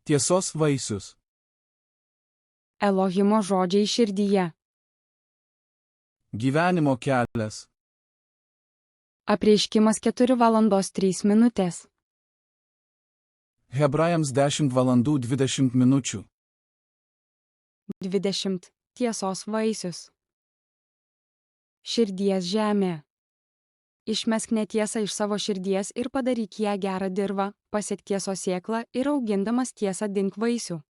Tiesos vaisius. Elohimo žodžiai širdyje. Gyvenimo kelias. Apreiškimas 4:03. Hebrajams 10:20. 20. Tiesos vaisius. Širdies žemė. Išmesk netiesą iš savo širdies ir padaryk ją gerą dirvą, pasiek tiesos sėklą ir augindamas tiesą dink vaisių.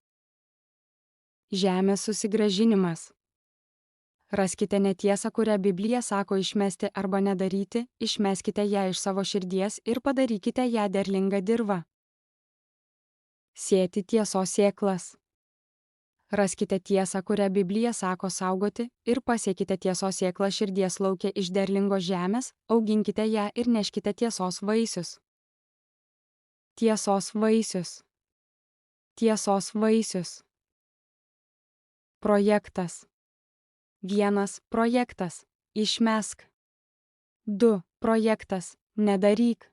Žemės susigrąžinimas. Raskite netiesą, kurią Biblija sako išmesti arba nedaryti, išmeskite ją iš savo širdies ir padarykite ją derlingą dirvą. Sėti tiesos sėklas. Raskite tiesą, kurią Biblija sako saugoti, ir pasiekite tiesos sėklą širdies lauke iš derlingos žemės, auginkite ją ir neškite tiesos vaisius. Tiesos vaisius. Tiesos vaisius. Projektas. 1. Projektas. Išmesk. 2. Projektas. Nedaryk.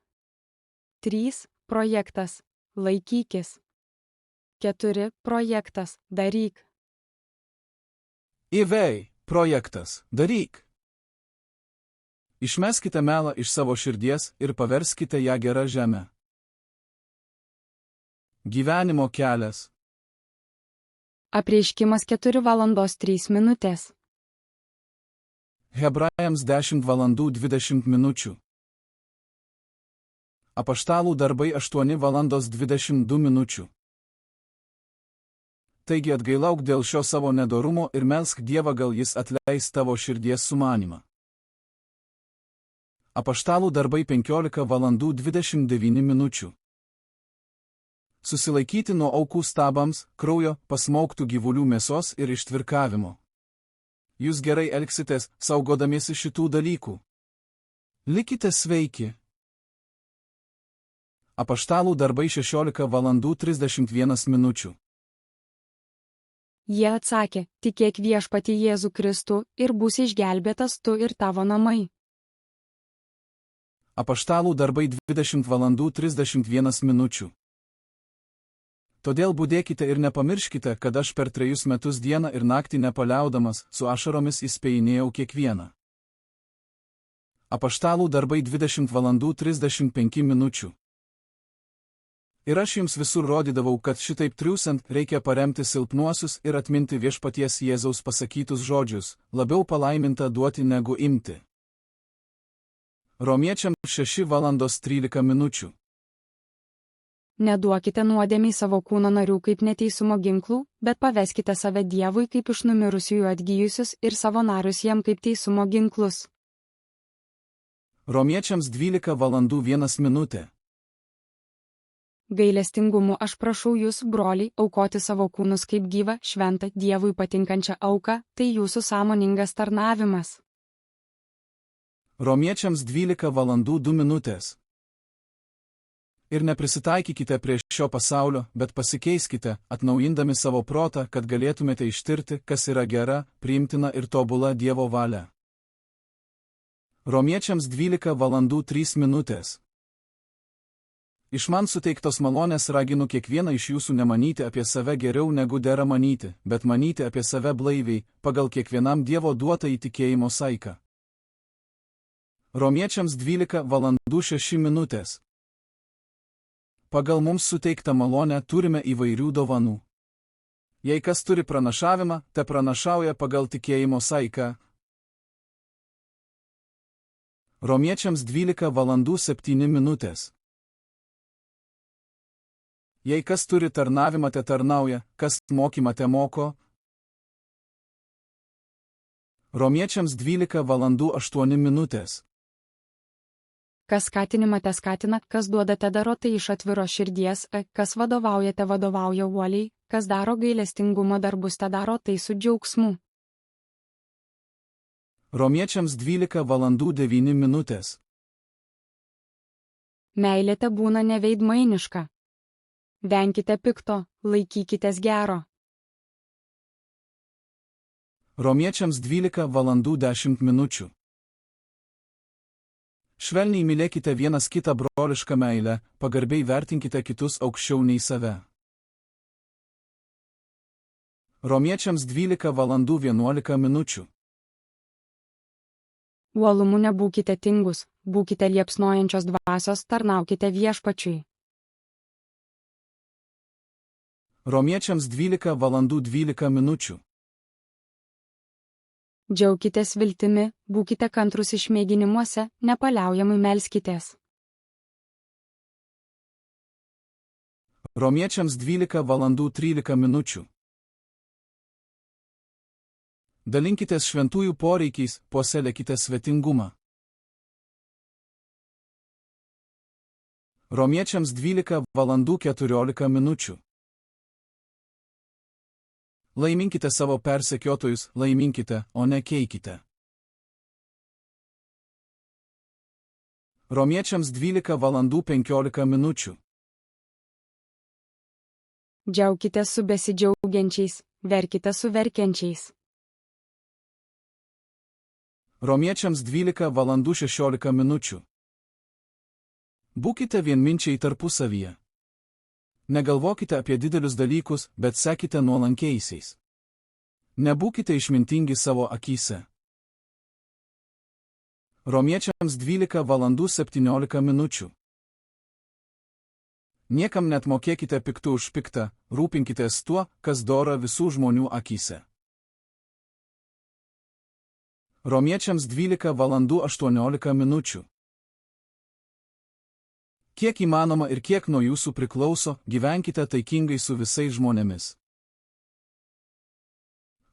3. Projektas. Laikykis. 4. Projektas. Daryk. Ivei, projektas. Daryk. Išmeskite melą iš savo širdies ir paverskite ją gerą žemę. Gyvenimo kelias. Apreiškimas 4:03. Hebrajams 10:20. Apaštalų darbai 8:22. Taigi atgailauk dėl šio savo nedorumo ir melsk Dievą, gal jis atleis tavo širdies sumanimą. Apaštalų darbai 15:29. Susilaikyti nuo aukų stabams, kraujo, pasmauktų gyvulių mėsos ir ištvirkavimo. Jūs gerai elgsitės, saugodamiesi šitų dalykų. Likite sveiki. Apaštalų darbai 16:31. Jie atsakė, tikėk viešpatį Jėzų Kristų ir būsi išgelbėtas tu ir tavo namai. Apaštalų darbai 20:31. Todėl budėkite ir nepamirškite, kad aš per 3 metus dieną ir naktį nepaliaudamas su ašaromis įspėjinėjau kiekvieną. Apaštalų darbai 20:35. Ir aš jums visur rodydavau, kad šitaip triūsant reikia paremti silpnuosius ir atminti viešpaties Jėzaus pasakytus žodžius, labiau palaiminta duoti negu imti. Romiečiams 6:13. Neduokite nuodėmei savo kūno narių kaip neteisumo ginklų, bet paveskite save Dievui kaip iš numirusiųjų atgyjusius ir savo narius jam kaip teisumo ginklus. Romiečiams 12:01. Gailestingumu aš prašau jūs, broliai, aukoti savo kūnus kaip gyvą, šventą, Dievui patinkančią auką, tai jūsų sąmoningas tarnavimas. Romiečiams 12:02. Ir neprisitaikykite prie šio pasaulio, bet pasikeiskite, atnaujindami savo protą, kad galėtumėte ištirti, kas yra gera, priimtina ir tobula Dievo valia. Romiečiams 12:03. Iš man suteiktos malonės raginu kiekvieną iš jūsų nemanyti apie save geriau negu dera manyti, bet manyti apie save blaiviai, pagal kiekvienam Dievo duotą įtikėjimo saiką. Romiečiams 12:06. Pagal mums suteiktą malonę turime įvairių dovanų. Jei kas turi pranašavimą, te pranašauja pagal tikėjimo saiką. Romiečiams 12:07. Jei kas turi tarnavimą, te tarnauja, kas mokymą te moko. Romiečiams 12:08. Kas skatinimą te skatina, kas duoda te daro tai iš atviro širdies, kas vadovauja te vadovauja uoliai, kas daro gailestingumo darbus te daro tai su džiaugsmu. Romiečiams 12:09. Meilė te būna neveidmainiška. Venkite pikto, laikykitės gero. Romiečiams 12:10. Švelniai mylėkite vienas kitą brolišką meilę, pagarbiai vertinkite kitus aukščiau nei save. Romiečiams 12 valandų 11 minučių. Uolumu nebūkite tingus, būkite liepsnojančios dvasios, tarnaukite Viešpačiui. Romiečiams 12 valandų 12 minučių. Džiaukitės viltimi, būkite kantrus išmėginimuose, nepaliaujamai melskitės. Romiečiams 12 valandų 13 minučių. Dalinkitės šventųjų poreikiais, puoselėkite svetingumą. Romiečiams 12 valandų 14 minučių. Laiminkite savo persekiotojus, laiminkite, o ne keikite. Romiečiams 12 valandų 15 minučių. Džiaukitės su besidžiaugiančiais, verkite su verkiančiais. Romiečiams 12 valandų 16 minučių. Būkite vienminčiai tarpusavyje. Negalvokite apie didelius dalykus, bet sekite nuolankiaisiais. Nebūkite išmintingi savo akyse. Romiečiams 12 valandų 17 minučių. Niekam net mokėkite piktų už piktą, rūpinkitės tuo, kas dora visų žmonių akyse. Romiečiams 12 valandų 18 minučių. Kiek įmanoma ir kiek nuo jūsų priklauso, gyvenkite taikingai su visais žmonėmis.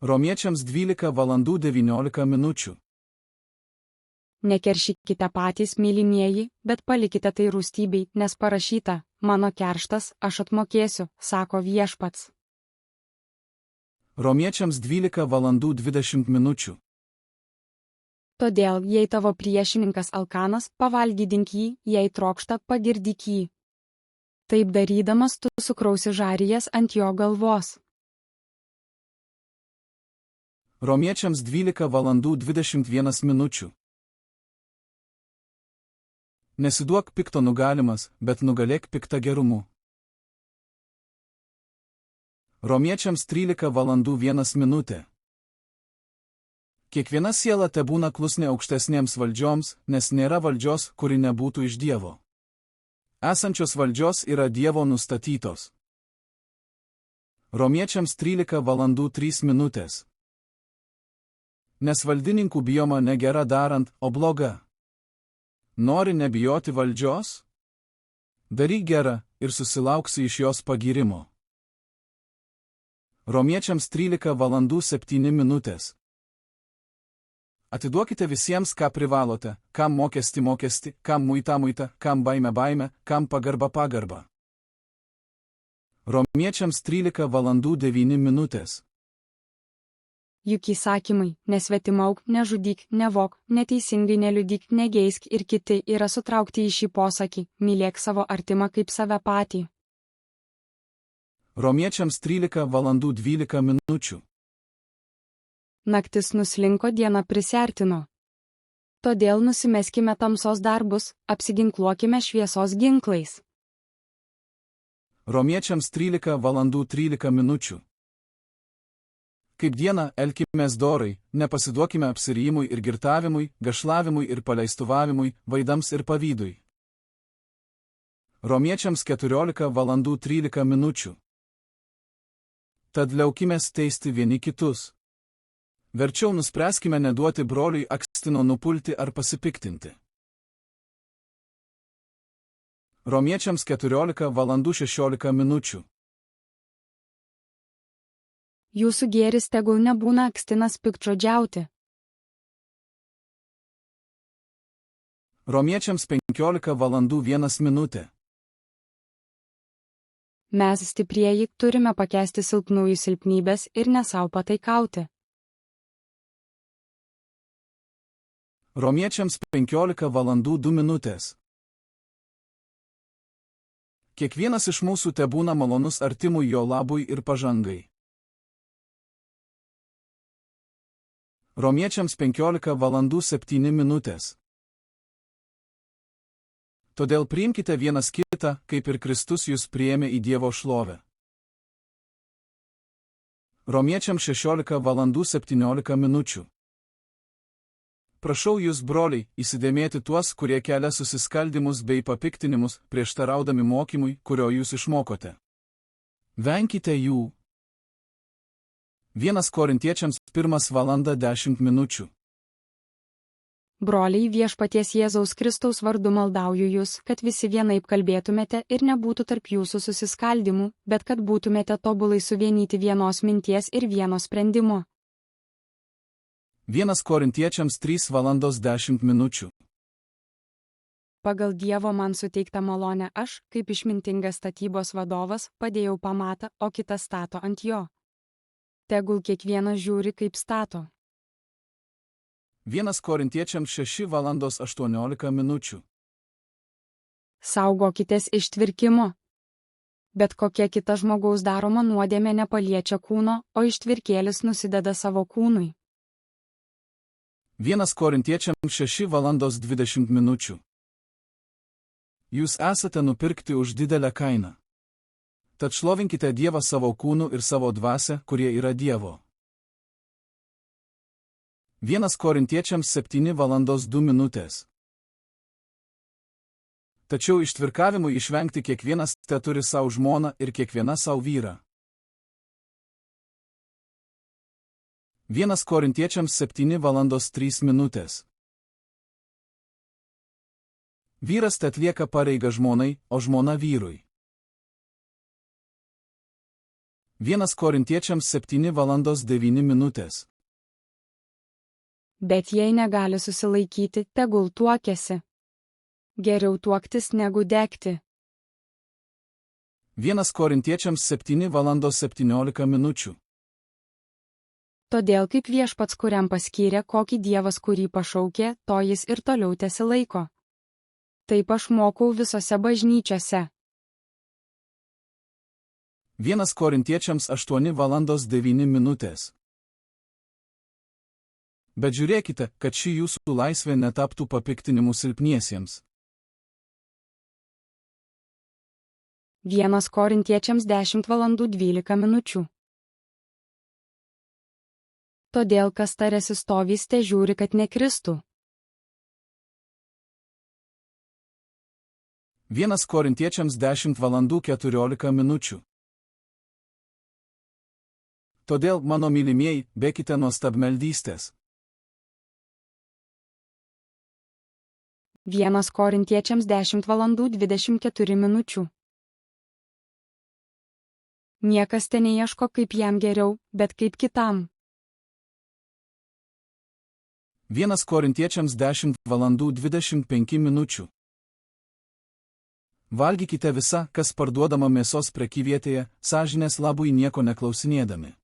Romiečiams 12 valandų 19 minučių. Nekeršykite patys, mylimieji, bet palikite tai rūstybei, nes parašyta, mano kerštas, aš atmokėsiu, sako Viešpats. Romiečiams 12 valandų 20 minučių. Todėl, jei tavo priešininkas alkanas, pavalgydink jį, jei trokšta, pagirdyk jį. Taip darydamas tu sukrausi žarijas ant jo galvos. Romiečiams 12 valandų 21 minučių. Nesiduok pikto nugalimas, bet nugalėk piktą gerumu. Romiečiams 13 valandų 1 minutė. Kiekviena siela tebūna klusni aukštesnėms valdžioms, nes nėra valdžios, kuri nebūtų iš Dievo. Esančios valdžios yra Dievo nustatytos. Romiečiams 13 valandų 3 minutės. Nes valdininkų bijoma ne gera darant, o bloga. Nori nebijoti valdžios? Daryk gerą ir susilauksi iš jos pagyrimo. Romiečiams 13 valandų 7 minutės. Atiduokite visiems, ką privalote, kam mokestį, kam muitą, kam baimę, kam pagarbą. Romiečiams 13 valandų 9 minutės. Juk įsakymai, nesvetimauk, nežudyk, nevok, neteisingai neliudyk, negeisk ir kiti yra sutraukti į šį posakį, mylėk savo artimą kaip save patį. Romiečiams 13 valandų 12 minučių. Naktis nuslinko, diena prisiartino. Todėl nusimeskime tamsos darbus, apsiginkluokime šviesos ginklais. Romiečiams 13 valandų 13 minučių. Kaip dieną elkimės dorai, nepasiduokime apsirijimui ir girtavimui, gašlavimui ir paleistuvavimui, vaidams ir pavydui. Romiečiams 14 valandų 13 minučių. Tad liaukimės teisti vieni kitus. Verčiau nuspręskime neduoti broliui akstino nupulti ar pasipiktinti. Romiečiams 14 valandų 16 minučių. Jūsų gėris tegul nebūna akstinas piktžodžiauti. Romiečiams 15 valandų 1 minutė. Mes stiprieji turime pakęsti silpnųjų silpnybės ir nesau pataikauti. Romiečiams 15 valandų 2 minutės. Kiekvienas iš mūsų tebūna malonus artimui jo labui ir pažangai. Romiečiams 15 valandų 7 minutės. Todėl priimkite vienas kitą, kaip ir Kristus jus priėmė į Dievo šlovę. Romiečiams 16:17. Prašau jūs, broliai, įsidėmėti tuos, kurie kelia susiskaldimus bei papiktinimus, prieštaraudami mokymui, kurio jūs išmokote. Venkite jų. 1 Korintiečiams 1:10. Broliai, viešpaties Jėzaus Kristaus vardu maldauju jūs, kad visi vienaip kalbėtumėte ir nebūtų tarp jūsų susiskaldimų, bet kad būtumėte tobulai suvienyti vienos minties ir vieno sprendimo. 1 Korintiečiams 3:10. Pagal Dievo man suteiktą malonę aš, kaip išmintingas statybos vadovas, padėjau pamatą, o kitas stato ant jo. Tegul kiekvienas žiūri, kaip stato. 1 Korintiečiams 6:18. Saugokitės ištvirkimo. Bet kokia kita žmogaus daroma nuodėmė nepaliečia kūno, o ištvirkėlis nusideda savo kūnui. 1 Korintiečiams 6:20. Jūs esate nupirkti už didelę kainą. Tad šlovinkite Dievą savo kūnu ir savo dvasią, kurie yra Dievo. 1 Korintiečiams 7:2. Tačiau ištvirkavimui išvengti kiekvienas teturi savo žmoną ir kiekviena savo vyrą. 1 Korintiečiams 7:3. Vyras atlieka pareigą žmonai, o žmona vyrui. 1 Korintiečiams 7:9. Bet jei negali susilaikyti, tegul tuokiasi. Geriau tuoktis negu degti. 1 Korintiečiams 7:17. Todėl kaip viešpats, kuriam paskyrė, kokį Dievas, kurį pašaukė, to jis ir toliau tesilaiko. Taip aš mokau visose bažnyčiose. 1 Korintiečiams 8:9. Bet žiūrėkite, kad ši jūsų laisvė netaptų papiktinimu silpniesiems. 1 Korintiečiams 10:12. Todėl kas tarėsi stovys, te žiūri, kad nekristų. 1 Korintiečiams 10:14. Todėl, mano mylimieji, bėkite nuo stabmeldystės. 1 Korintiečiams 10:24. Niekas te neieško, kaip jam geriau, bet kaip kitam. 1 Korintiečiams 10:25. Valgykite visą, kas parduodama mėsos prekyvietėje, sąžinės labui nieko neklausinėdami.